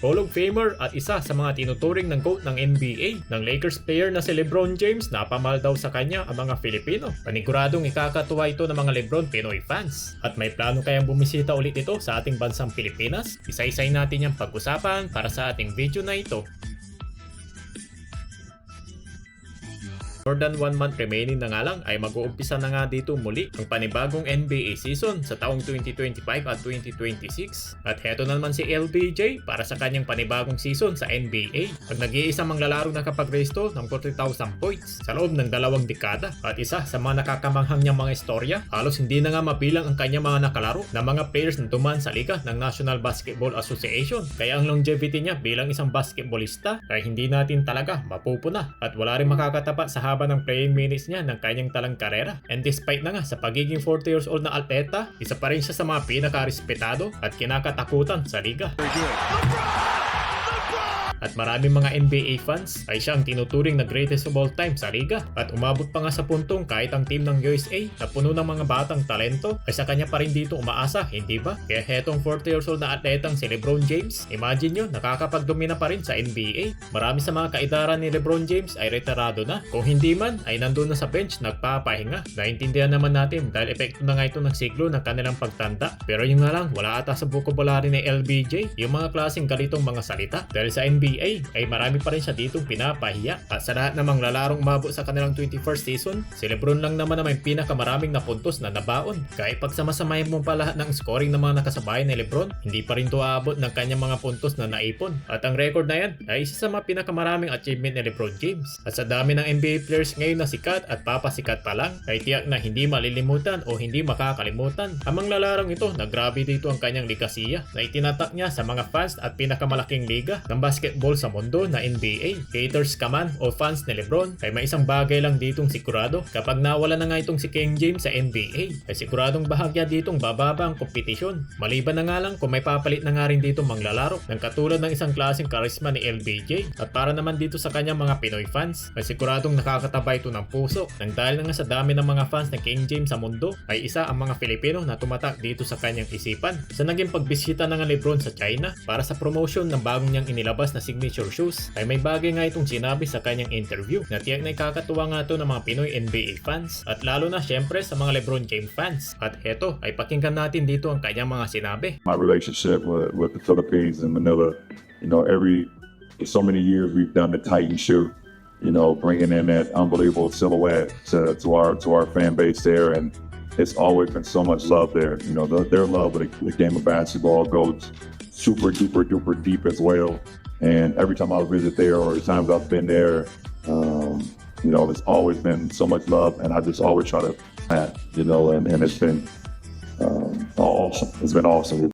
Hall of Famer at isa sa mga tinuturing ng GOAT ng NBA. Ng Lakers player na si LeBron James, napamahal daw sa kanya ang mga Filipino. Paniguradong ikakatuwa ito ng mga LeBron Pinoy fans. At may plano kayang bumisita ulit ito sa ating bansang Pilipinas? Isa-isay natin yung pag-usapan para sa ating video na ito. More than 1 month remaining na nga lang ay mag-uumpisa na nga dito muli ang panibagong NBA season sa taong 2025 at 2026. At heto na naman si LBJ para sa kanyang panibagong season sa NBA. Ang nag-iisang manglalaro na kapag-resto ng 40,000 points sa loob ng 2 dekada. At isa sa mga nakakamanghang niyang mga istorya, halos hindi na nga mabilang ang kanyang mga nakalaro na mga players na dumaan sa liga ng National Basketball Association. Kaya ang longevity niya bilang isang basketballista ay hindi natin talaga mapupuna at wala rin makakatapat sa haba ng playing minutes niya ng kanyang talang karera. And despite na nga sa pagiging 40 years old na atleta, isa pa rin siya sa mga pinaka-respetado at kinakatakutan sa liga. At maraming mga NBA fans ay siya ang tinuturing na greatest of all time sa liga. At umabot pa nga sa puntong kahit ang team ng USA na puno ng mga batang talento ay sa kanya pa rin dito umaasa, hindi ba? Kaya hetong 40 years old na atletang si LeBron James, imagine nyo, nakakapagdomina pa rin sa NBA. Marami sa mga kaedaran ni LeBron James ay retirado na. Kung hindi man, ay nandun na sa bench nagpapahinga. Naintindihan naman natin dahil epekto na nga ito ng siglo ng kanilang pagtanda. Pero yung nga lang, wala ata sa vocabulary ni LBJ yung mga klaseng galitong mga salita. Dahil sa NBA ay marami pa rin siya ditong pinapahiya. At sa lahat namang lalarong umabot sa kanilang 21st season, si LeBron lang naman ang may pinakamaraming na puntos na nabaon. Kahit pagsamasamahin mo pa lahat ng scoring ng mga nakasabay ni LeBron, hindi pa rin ito aabot ng kanyang mga puntos na naipon. At ang record na yan ay isa sa mga pinakamaraming achievement ni LeBron James. At sa dami ng NBA players ngayon na sikat at papasikat pa lang, ay tiyak na hindi malilimutan o hindi makakalimutan ang mga lalarong ito na grabe dito ang kanyang ligasiya na itinatak niya sa mga fans at pinakamalaking liga ng basketball sa mundo na NBA. Haters ka man o fans ni LeBron, ay may isang bagay lang ditong sigurado. Kapag nawala na nga itong si King James sa NBA, ay siguradong bahagya ditong bababa ang kompetisyon. Maliban na nga lang kung may papalit na nga rin ditong manglalaro ng katulad ng isang klaseng karisma ni LBJ. At para naman dito sa kanyang mga Pinoy fans, ay siguradong nakakataba ito ng puso. Nang dahil na nga sa dami ng mga fans ng King James sa mundo, ay isa ang mga Filipino na tumatak dito sa kanyang isipan. Sa naging pagbisita na nga LeBron sa China para sa promotion ng bagong niyang inilabas na signature shoes, ay may bagay nga itong sinabi sa kanyang interview na tiyak na ikakatuwa nga ito ng mga Pinoy NBA fans at lalo na syempre sa mga LeBron James fans. At eto ay pakinggan natin dito ang kanyang mga sinabi. My relationship with the Philippines and Manila, so many years we've done the Titan shoe, bringing in that unbelievable silhouette to our fan base there, and it's always been so much love there. Their love of the game of basketball goes super duper duper deep as well. And every time I visit there, or the times I've been there, there's always been so much love, and I just always try to, and it's been awesome. It's been awesome.